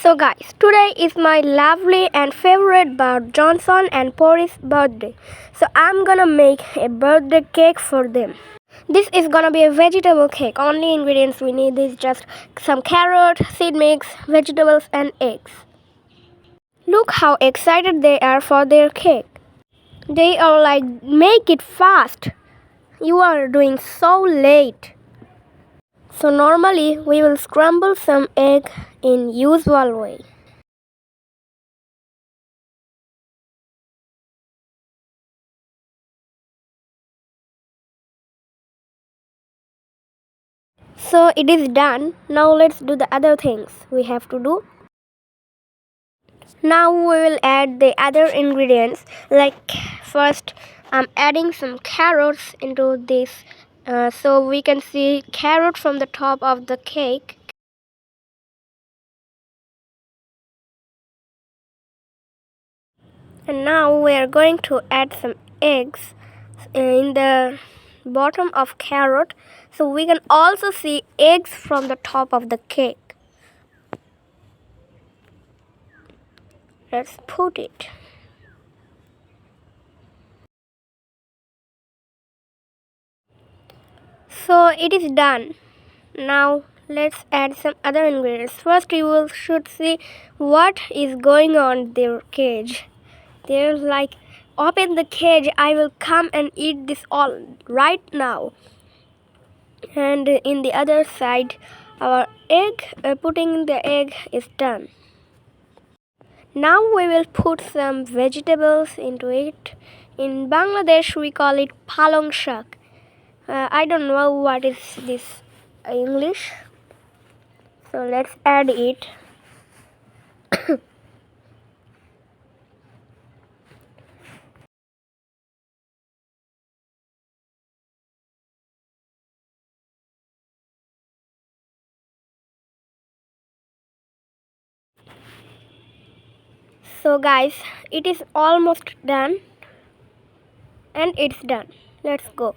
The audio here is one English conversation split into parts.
So guys, today is my lovely and favorite bird Johnson and Pori's birthday. So I'm gonna make a birthday cake for them. This is gonna be a vegetable cake. Only ingredients we need is just some carrot, seed mix, vegetables and eggs. Look how excited they are for their cake. They are like, make it fast. You are doing so late. So normally we will scramble some egg in usual way. So it is done. Now let's do the other things we have to do. Now we will add the other ingredients. Like first I'm adding some carrots into this so we can see carrot from the top of the cake. And now we are going to add some eggs in the bottom of carrot so we can also see eggs from the top of the cake. Let's put it. So it is done. Now let's add some other ingredients. First you should see what is going on their cage. They're like, open the cage, I will come and eat this all right now. And in the other side, our egg, putting the egg is done. Now we will put some vegetables into it. In Bangladesh we call it palong shak. I don't know what is this English. So let's add it. So guys, it is almost done. And it's done. Let's go.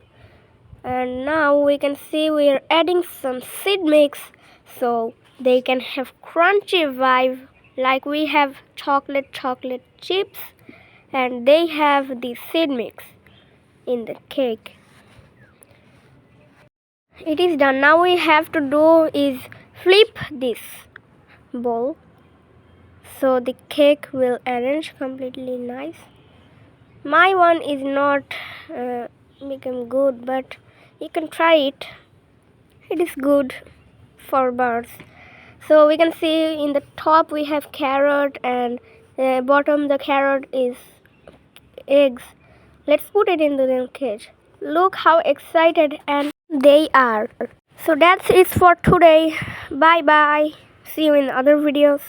And now we can see we are adding some seed mix so they can have crunchy vibe, like we have chocolate chips and they have the seed mix in the cake. It is done. Now we have to do is flip this bowl so the cake will arrange completely nice. My one is not become good, but you can try it. It is good for birds. So we can see in the top we have carrot and bottom the carrot is eggs. Let's put it into the cage. Look how excited and they are. So that's it for today. Bye bye. See you in other videos.